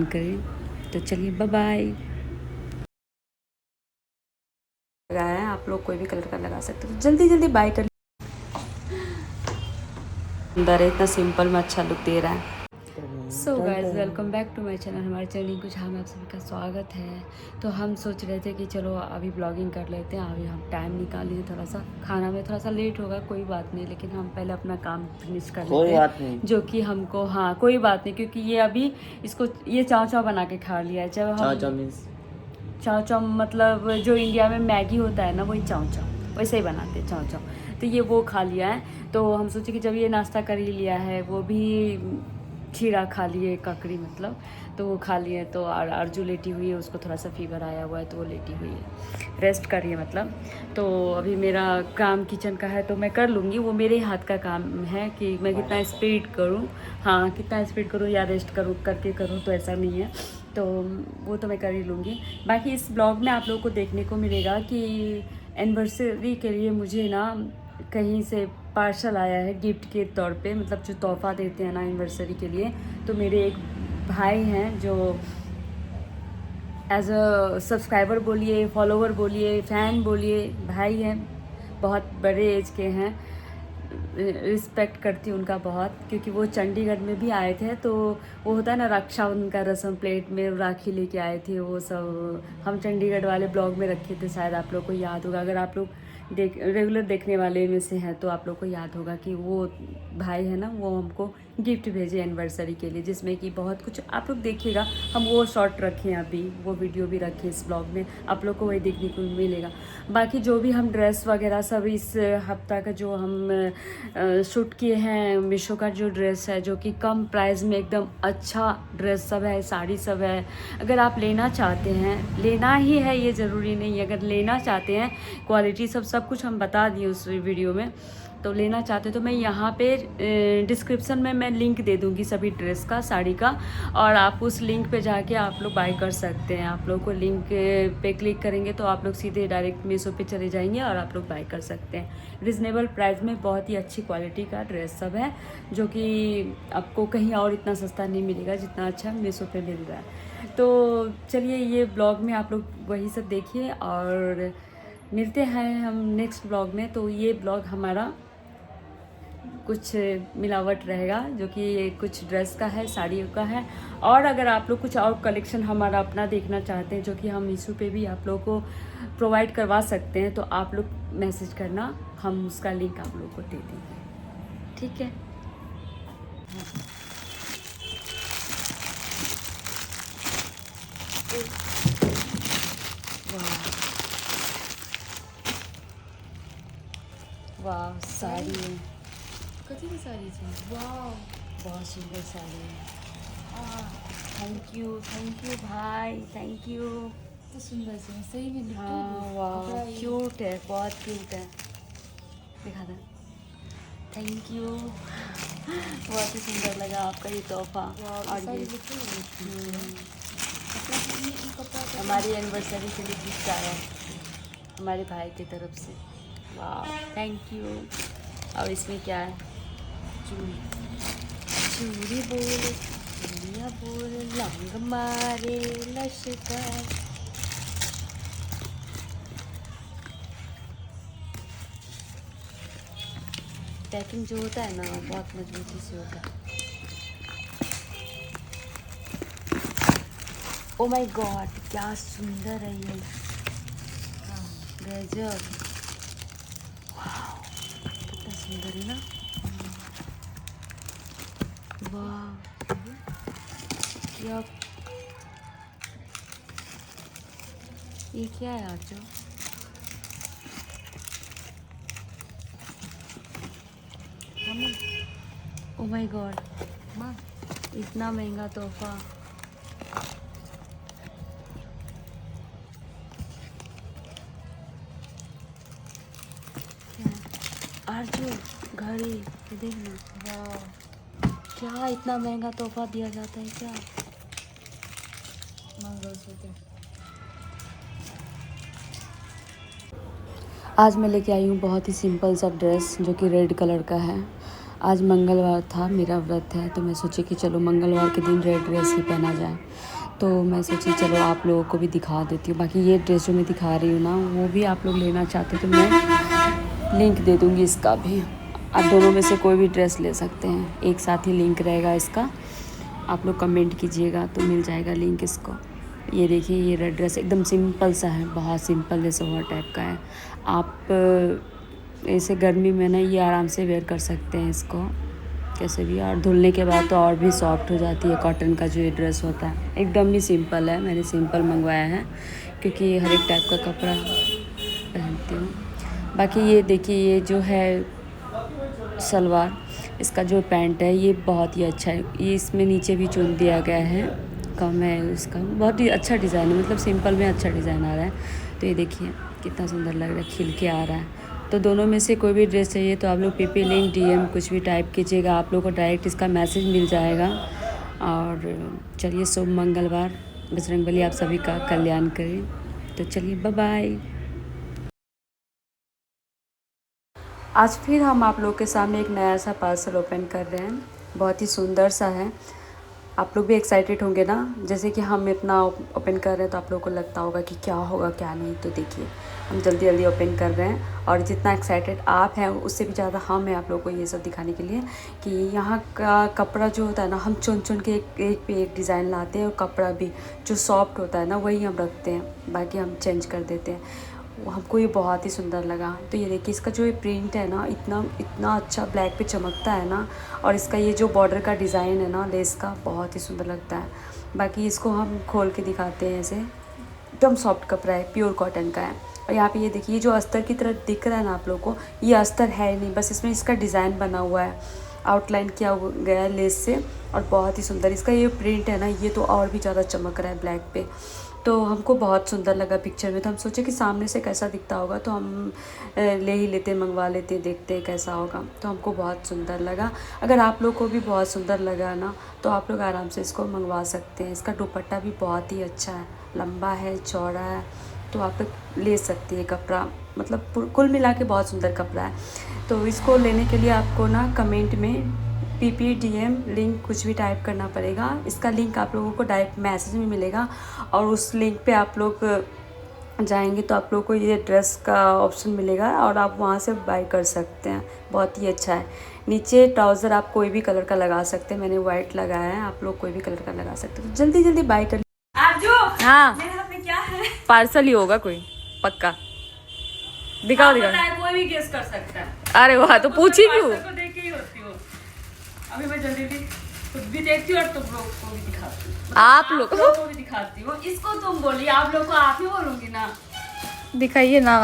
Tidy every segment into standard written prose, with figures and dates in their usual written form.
करें। तो चलिए बाय बाय। लगाया है, आप लोग कोई भी कलर का लगा सकते हो, तो जल्दी जल्दी बाय कर। अंदर है, इतना सिंपल में अच्छा लुक दे रहा है। So guys welcome back to my channel. हमारे चैनल कुछ हम आप सभी का स्वागत है। तो हम सोच रहे थे कि चलो अभी ब्लॉगिंग कर लेते हैं। अभी हम टाइम निकालिए, थोड़ा सा खाना में थोड़ा सा लेट होगा, कोई बात नहीं, लेकिन हम पहले अपना काम फिनिश कर लेते हैं, जो कि हमको, हाँ कोई बात नहीं, क्योंकि ये अभी इसको ये चाव चाव बना के खा लिया है। जब हम चाव चाव मतलब जो इंडिया में मैगी होता है ना, वही चाव चाव वैसे ही बनाते हैं चाव चाव। तो ये वो खा लिया है। तो हम सोचे कि जब ये नाश्ता कर ही लिया है, वो भी खीरा खा लिए, ककड़ी मतलब, तो वो खा लिए। तो और अर्जू लेटी हुई है, उसको थोड़ा सा फीवर आया हुआ है, तो वो लेटी हुई है, रेस्ट कर रही है मतलब। तो अभी मेरा काम किचन का है, तो मैं कर लूँगी, वो मेरे हाथ का काम है कि मैं कितना स्पीड करूँ, हाँ कितना स्पीड करूँ या रेस्ट करूँ करके करूँ, तो ऐसा नहीं है। तो वो तो मैं कर ही लूँगी। बाकी इस ब्लॉग में आप लोगों को देखने को मिलेगा कि एनिवर्सरी के लिए मुझे ना कहीं से पार्सल आया है गिफ्ट के तौर पे, मतलब जो तोहफ़ा देते हैं ना एनिवर्सरी के लिए। तो मेरे एक भाई हैं जो एज अ सब्सक्राइबर बोलिए, फॉलोवर बोलिए, फ़ैन बोलिए, भाई हैं, बहुत बड़े एज के हैं, रिस्पेक्ट करती हूँ उनका बहुत, क्योंकि वो चंडीगढ़ में भी आए थे। तो वो होता है ना रक्षाबंधन का रस्म, प्लेट में राखी लेके आए थे, वो सब हम चंडीगढ़ वाले ब्लॉग में रखे थे, शायद आप लोग को याद होगा। अगर आप लोग रेगुलर देखने वाले में से हैं तो आप लोग को याद होगा कि वो भाई है ना, वो हमको गिफ्ट भेजे एनिवर्सरी के लिए, जिसमें कि बहुत कुछ आप लोग देखिएगा। हम वो शॉर्ट रखे हैं, अभी वो वीडियो भी रखे इस ब्लॉग में, आप लोग को वही देखने को मिलेगा। बाकी जो भी हम ड्रेस वगैरह सब इस हफ्ता का जो हम शूट किए हैं, मीशो का जो ड्रेस है, जो कि कम प्राइस में एकदम अच्छा ड्रेस सब है, साड़ी सब है। अगर आप लेना चाहते हैं, लेना ही है ये ज़रूरी नहीं है, अगर लेना चाहते हैं, क्वालिटी सब कुछ हम बता दिए उस वीडियो में, तो लेना चाहते तो मैं यहाँ पे डिस्क्रिप्शन में मैं लिंक दे दूँगी सभी ड्रेस का, साड़ी का, और आप उस लिंक पे जाके आप लोग बाय कर सकते हैं। आप लोग को लिंक पे क्लिक करेंगे तो आप लोग सीधे डायरेक्ट मीशो पे चले जाएंगे और आप लोग बाय कर सकते हैं। रिजनेबल प्राइस में बहुत ही अच्छी क्वालिटी का ड्रेस सब है, जो कि आपको कहीं और इतना सस्ता नहीं मिलेगा जितना अच्छा मीशो पे मिल रहा है। तो चलिए ये ब्लॉग में आप लोग वही सब देखिए, और मिलते हैं हम नेक्स्ट ब्लॉग में। तो ये ब्लॉग हमारा कुछ मिलावट रहेगा, जो कि कुछ ड्रेस का है, साड़ियों का है, और अगर आप लोग कुछ और कलेक्शन हमारा अपना देखना चाहते हैं, जो कि हम मीशो पे भी आप लोगों को प्रोवाइड करवा सकते हैं, तो आप लोग मैसेज करना, हम उसका लिंक आप लोगों को दे देंगे, ठीक है। वाह साड़ी है, कथी की साड़ी छै? वाह, बहुत सुंदर साड़ी है। थैंक यू भाई, थैंक यू। तो सुंदर छै, सही में लिट्टू। हाँ वाह, क्यूट है, बहुत क्यूट है, दिखा दे। थैंक यू, बहुत ही सुंदर लगा आपका ये तोहफा। और ये हमारी एनिवर्सरी के लिए गिफ्ट आया है हमारे भाई की तरफ से। वाह थैंक यू। और इसमें क्या है? चूड़ी बोल, चूड़िया बोल, लंग मारे लश्कर। पैकिंग जो होता है ना, बहुत मजबूती से होता है। ओ माय गॉड, क्या सुंदर है ये, गजब, वाह कितना सुंदर है ना। वाह क्या, ये क्या है आज? ओ माय गॉड, माँ इतना महंगा तोहफा। आरजू घड़ी, ये देखना। वाह, क्या इतना महंगा तोहफा दिया जाता है क्या? मंगलसूत्र। आज मैं लेके आई हूँ बहुत ही सिंपल सा ड्रेस, जो कि रेड कलर का है, आज मंगलवार था, मेरा व्रत है, तो मैं सोची कि चलो मंगलवार के दिन रेड ड्रेस ही पहना जाए। तो मैं सोची चलो आप लोगों को भी दिखा देती हूँ। बाकी ये ड्रेस जो मैं दिखा रही हूँ ना, वो भी आप लोग लेना चाहते तो मैं लिंक दे दूँगी इसका भी। आप दोनों में से कोई भी ड्रेस ले सकते हैं, एक साथ ही लिंक रहेगा इसका। आप लोग कमेंट कीजिएगा तो मिल जाएगा लिंक इसको। ये देखिए, ये रेड ड्रेस एकदम सिंपल सा है, बहुत सिंपल जैसे हुआ टाइप का है। आप ऐसे गर्मी में ना ये आराम से वेयर कर सकते हैं इसको कैसे भी, और धुलने के बाद तो और भी सॉफ्ट हो जाती है। कॉटन का जो ये ड्रेस होता है एकदम ही सिंपल है, मैंने सिंपल मंगवाया है क्योंकि हर एक टाइप का कपड़ा पहनती हूँ। बाकी ये देखिए, ये जो है सलवार, इसका जो पैंट है ये बहुत ही अच्छा है। ये इसमें नीचे भी चुन दिया गया है, कम है उसका, बहुत ही अच्छा डिज़ाइन है, मतलब सिंपल में अच्छा डिज़ाइन आ रहा है। तो ये देखिए कितना सुंदर लग रहा है, खिल के आ रहा है। तो दोनों में से कोई भी ड्रेस चाहिए तो आप लोग PP लिंक DM कुछ भी टाइप कीजिएगा, आप लोग को डायरेक्ट इसका मैसेज मिल जाएगा। और चलिए, शुभ मंगलवार, बजरंगबली आप सभी का कल्याण करें। तो चलिए, बाय बाय। आज फिर हम आप लोग के सामने एक नया सा पार्सल ओपन कर रहे हैं, बहुत ही सुंदर सा है। आप लोग भी एक्साइटेड होंगे ना, जैसे कि हम इतना ओपन कर रहे हैं तो आप लोगों को लगता होगा कि क्या होगा क्या नहीं। तो देखिए, हम जल्दी जल्दी ओपन कर रहे हैं, और जितना एक्साइटेड आप हैं उससे भी ज़्यादा हम हैं आप लोगों को ये सब दिखाने के लिए कि यहाँ का कपड़ा जो होता है ना, हम चुन चुन के एक पे एक डिज़ाइन लाते हैं, और कपड़ा भी जो सॉफ्ट होता है ना वही हम रखते हैं, बाकी हम चेंज कर देते हैं। हमको ये बहुत ही सुंदर लगा। तो ये देखिए, इसका जो ये प्रिंट है ना, इतना अच्छा ब्लैक पे चमकता है ना, और इसका ये जो बॉर्डर का डिज़ाइन है ना लेस का, बहुत ही सुंदर लगता है। बाकी इसको हम खोल के दिखाते हैं, ऐसे एकदम सॉफ्ट कपड़ा है, प्योर कॉटन का है। और यहाँ पे ये देखिए, ये जो अस्तर की तरह दिख रहा है ना आप लोगों को, ये अस्तर है नहीं, बस इसमें इसका डिज़ाइन बना हुआ है, आउटलाइन किया गया है लेस से, और बहुत ही सुंदर इसका ये प्रिंट है ना, ये तो और भी ज़्यादा चमक रहा है ब्लैक पे। तो हमको बहुत सुंदर लगा पिक्चर में, तो हम सोचे कि सामने से कैसा दिखता होगा, तो हम ले ही लेते, मंगवा लेते, देखते कैसा होगा। तो हमको बहुत सुंदर लगा। अगर आप लोग को भी बहुत सुंदर लगा ना, तो आप लोग आराम से इसको मंगवा सकते हैं। इसका दुपट्टा भी बहुत ही अच्छा है, लंबा है, चौड़ा है, तो आप लोग ले सकते हैं कपड़ा, मतलब कुल मिला के बहुत सुंदर कपड़ा है। तो इसको लेने के लिए आपको ना कमेंट में PP DM लिंक कुछ भी टाइप करना पड़ेगा। इसका लिंक आप लोगों को डायरेक्ट मैसेज में मिलेगा, और उस लिंक पे आप लोग जाएंगे तो आप लोग को ये ड्रेस का ऑप्शन मिलेगा, और आप वहाँ से बाय कर सकते हैं। बहुत ही अच्छा है। नीचे ट्राउज़र आप कोई भी कलर का लगा सकते हैं, मैंने वाइट लगाया है, आप लोग कोई भी कलर का लगा सकते हैं। तो जल्दी जल्दी बाय कर। हाँ, मेरे हाथ में क्या है? पार्सल ही होगा कोई, पक्का। दिखाओ दिखाओ। कोई भी गेस कर सकता है। अरे वाह, तो पूछी क्यों? को देख के ही होती हूँ। अभी मैं जल्दी खुद भी देखती हूँ और तुम लोग को भी दिखाती हूँ। आप लोग को भी दिखाती हूँ। इसको तुम बोलिए, आप लोग को आप ही बोलूंगी ना। दिखाइए ना।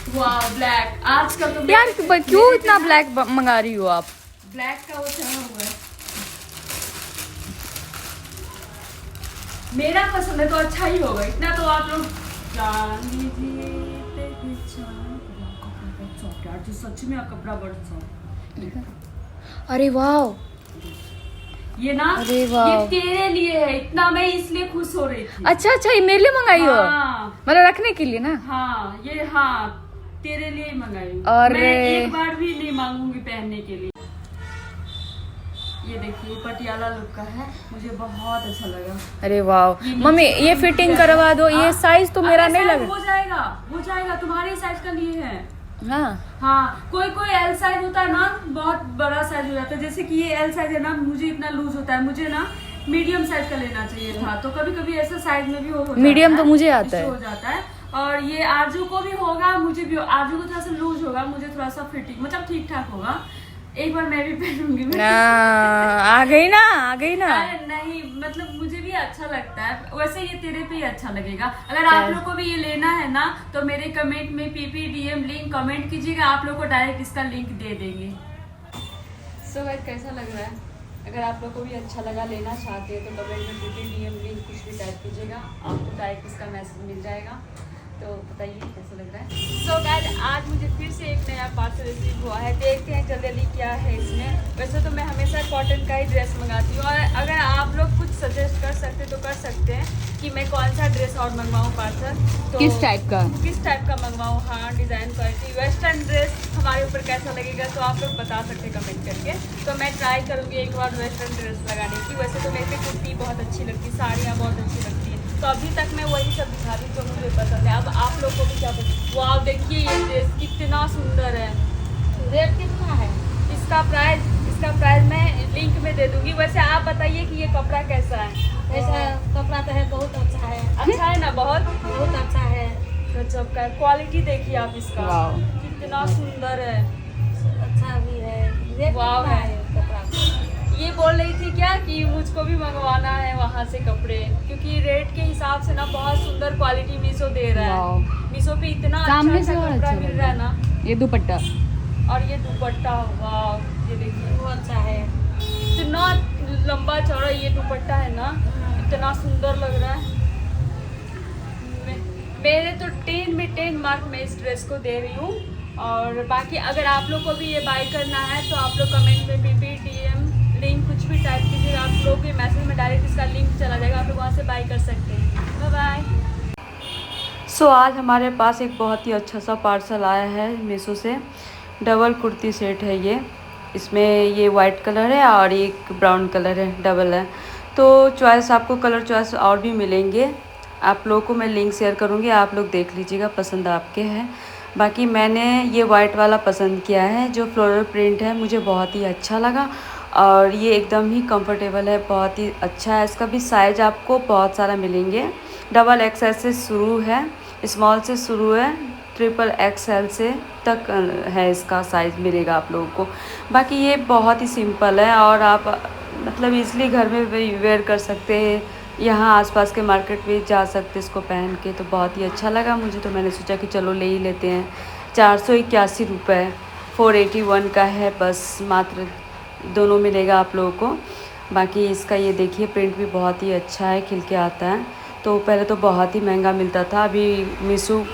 वाह, ब्लैक। आज का तो यार क्यों इतना ब्लैक मंगा रही हो आप? ब्लैक का वो चढ़ा हुआ है, मेरा पसंद है तो अच्छा ही होगा, इतना तो आप लोग जान लीजिए। जो सच में कपड़ा बड़ा सॉफ्ट। अरे वाह, ये ना, अरे वाह, ये तेरे लिए है, इतना मैं इसलिए खुश हो रही थी। अच्छा, ये मेरे लिए मंगाई हो? हाँ, मतलब रखने के लिए ना? हाँ, ये हाँ तेरे लिए ही मंगाई। अरे मैं एक बार भी नहीं मांगूंगी पहनने के लिए। ये देखिए, पटियाला लुक का है, मुझे बहुत अच्छा लगा। अरे वाह मम्मी, ये फिटिंग करवा दो। ये साइज तो मेरा नहीं लगा। हो जाएगा, तुम्हारे साइज का लिए है। हाँ, कोई L साइज होता है ना, बहुत बड़ा साइज हो जाता है, जैसे कि ये L साइज है ना, मुझे इतना लूज होता है, मुझे ना मीडियम साइज का लेना चाहिए था। तो कभी कभी ऐसा साइज में भी हो मीडियम तो मुझे आता है, हो जाता है। और ये आरजू को भी होगा, मुझे भी आरजू को थोड़ा सा लूज होगा, मुझे थोड़ा सा फिटिंग मतलब ठीक ठाक होगा। एक बार मैं भी पहनूंगी। आ गई ना। अरे नहीं, मतलब मुझे भी अच्छा लगता है, वैसे ये तेरे पे ही अच्छा लगेगा। अगर आप लोग को भी ये लेना है ना, तो मेरे कमेंट में PP DM लिंक कमेंट कीजिएगा, आप लोग को डायरेक्ट इसका लिंक दे देंगे। सो गाइस, कैसा लग रहा है? अगर आप लोग को भी अच्छा लगा, लेना चाहते हैं तो कमेंट में PP DM लिंक कुछ भी टाइप कीजिएगा, आपको डायरेक्ट इसका मैसेज मिल जाएगा। तो बताइए कैसा लग रहा है। सो गाइस, आज मुझे फिर से एक नया पार्सल रिसीव हुआ है, देखते हैं जल्दी क्या है इसमें। वैसे तो मैं हमेशा कॉटन का ही ड्रेस मंगाती हूँ, और अगर आप लोग कुछ सजेस्ट कर सकते तो कर सकते हैं कि मैं कौन सा ड्रेस और मंगवाऊँ पार्सल। तो किस टाइप का? किस टाइप का मंगवाऊँ, हाँ, डिज़ाइन क्वालिटी वेस्टर्न ड्रेस हमारे ऊपर कैसा लगेगा, तो आप लोग बता सकते हैं कमेंट करके। तो मैं ट्राई करूँगी एक बार वेस्टर्न ड्रेस लगाने की। वैसे तो मेरे पे कुर्ती बहुत अच्छी लगती है, साड़ियाँ बहुत अच्छी लगती है, तो अभी तक मैं वही सब दिखा रही जो मुझे पसंद है। अब आप लोग को भी क्या पसंद। वाह, देखिए ये ड्रेस कितना सुंदर है। रेट कितना है इसका प्राइस मैं लिंक में दे दूंगी। वैसे आप बताइए कि ये कपड़ा कैसा है। ऐसा कपड़ा तो है, बहुत अच्छा है। अच्छा है ना, बहुत बहुत अच्छा है। गजब का क्वालिटी देखिए आप इसका, वाव। कितना सुंदर है। अच्छा भी है। रेट वाव कितना है। है कपड़ा का? ये बोल रही थी क्या कि मुझको भी मंगवाना है वहाँ से कपड़े, क्योंकि रेट के हिसाब से ना बहुत सुंदर क्वालिटी मीशो दे रहा वाव। है। मीशो पे इतना सामने अच्छा से और कपड़ा अच्छा मिल लग रहा है रहा ना। ये दुपट्टा और ये दुपट्टा, वाह, ये देखिए वो अच्छा है। इतना लंबा चौड़ा ये दुपट्टा है ना, इतना सुंदर लग रहा है। मेरे तो 10 में 10 मार्क मैं इस ड्रेस को दे रही हूँ। और बाकी अगर आप लोग को भी ये बाय करना है तो आप लोग कमेंट में PP DM लिंक कुछ भी टाइप कीजिए, आप लोग के मैसेज में डायरेक्ट इसका लिंक चला जाएगा, आप लोग वहाँ से बाय कर सकते हैं। Bye bye. सो आज हमारे पास एक बहुत ही अच्छा सा पार्सल आया है मीशो से। डबल कुर्ती सेट है ये, इसमें ये वाइट कलर है और एक ब्राउन कलर है, डबल है। तो चॉइस आपको कलर चॉइस और भी मिलेंगे, आप लोगों को मैं लिंक शेयर करूँगी, आप लोग देख लीजिएगा, पसंद आपके हैं। बाकी मैंने ये वाइट वाला पसंद किया है, जो फ्लोरल प्रिंट है, मुझे बहुत ही अच्छा लगा और ये एकदम ही कंफर्टेबल है, बहुत ही अच्छा है। इसका भी साइज आपको बहुत सारा मिलेंगे, XXL से शुरू है, स्मॉल से शुरू है, XXL से तक है, इसका साइज़ मिलेगा आप लोगों को। बाकी ये बहुत ही सिंपल है और आप मतलब इजली घर में वेयर कर सकते हैं, यहाँ आसपास के मार्केट में जा सकते इसको पहन के। तो बहुत ही अच्छा लगा मुझे, तो मैंने सोचा कि चलो ले ही लेते हैं। 481 रुपये, 481 का है बस, मात्र दोनों मिलेगा आप लोगों को। बाकी इसका ये देखिए प्रिंट भी बहुत ही अच्छा है, खिल के आता है। तो पहले तो बहुत ही महंगा मिलता था, अभी मीशो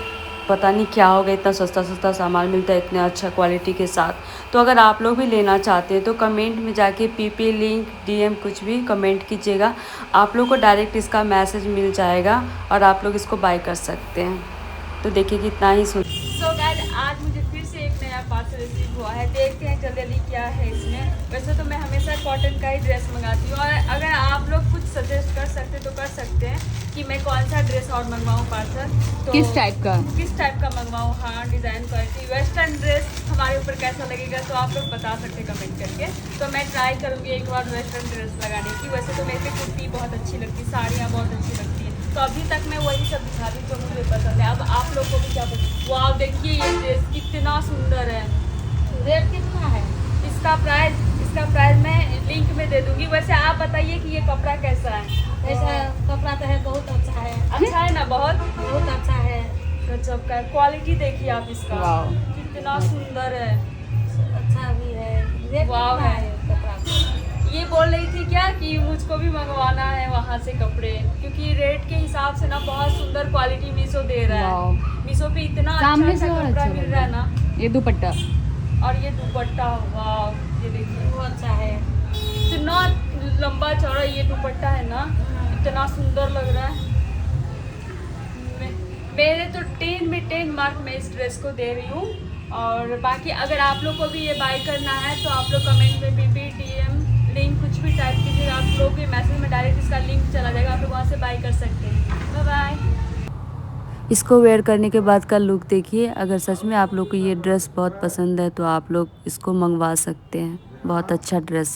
पता नहीं क्या हो गया, इतना सस्ता सामान मिलता है इतने अच्छा क्वालिटी के साथ। तो अगर आप लोग भी लेना चाहते हैं तो कमेंट में जाके PP लिंक DM कुछ भी कमेंट कीजिएगा, आप लोग को डायरेक्ट इसका मैसेज मिल जाएगा और आप लोग इसको बाय कर सकते हैं। तो देखिए कितना ही सुंदर। सो गाइस, आज मुझे फिर से एक नया पार्सल रिसीव हुआ है, देखते हैं जल्दी क्या है इसमें। वैसे तो मैं हमेशा कॉटन का ही ड्रेस मंगाती हूँ, और अगर आप लोग कुछ सजेस्ट कर सकते तो कर सकते हैं कि मैं कौन सा ड्रेस और मंगवाऊँ पार्सल। तो किस टाइप का? किस टाइप का मंगवाऊँ, हाँ, डिज़ाइन क्वालिटी वेस्टर्न ड्रेस हमारे ऊपर कैसा लगेगा, तो आप लोग बता सकते हैं कमेंट करके। तो मैं ट्राई करूँगी एक बार वेस्टर्न ड्रेस लगाने की। वैसे तो मेरे पे कुर्ती बहुत अच्छी लगती है, साड़ियाँ बहुत अच्छी लगती है, तो अभी तक मैं वही सब दिखा रही जो मुझे पसंद है। अब आप लोग को भी क्या पसंद। वाह, देखिए ये ड्रेस कितना सुंदर है। रेट कितना है इसका प्राइस मैं लिंक में दे दूंगी। वैसे आप बताइए कि ये कपड़ा कैसा है। ऐसा कपड़ा तो है, बहुत अच्छा है। अच्छा है ना, बहुत अच्छा है। गजब का क्वालिटी देखिए आप इसका, वाव। कितना सुंदर है। अच्छा भी है। रेट वाव कितना है। है कपड़ा का? ये बोल रही थी क्या कि मुझको भी मंगवाना है वहाँ से कपड़े, क्योंकि रेट के हिसाब से ना बहुत सुंदर क्वालिटी मीशो दे रहा वाव। है। मीशो पे इतना सामने से अच्छा और कपड़ा अच्छा मिल लग रहा है रहा ना। ये दुपट्टा और ये दुपट्टा, वाह, ये देखिए वो अच्छा है। इतना लंबा चौड़ा ये दुपट्टा है ना, इतना सुंदर लग रहा है। मेरे तो 10 में 10 मार्क मैं इस ड्रेस को दे रही हूँ। और बाकी अगर आप लोग को भी ये बाय करना है तो आप लोग कमेंट में PP DM लिंक कुछ भी टाइप कीजिए, आप लोग के मैसेज में डायरेक्ट इसका लिंक चला जाएगा, आप लोग वहाँ से बाय कर सकते हैं। Bye bye. इसको वेयर करने के बाद का लुक देखिए, अगर सच में आप लोग को ये ड्रेस बहुत पसंद है तो आप लोग इसको मंगवा सकते हैं, बहुत अच्छा ड्रेस।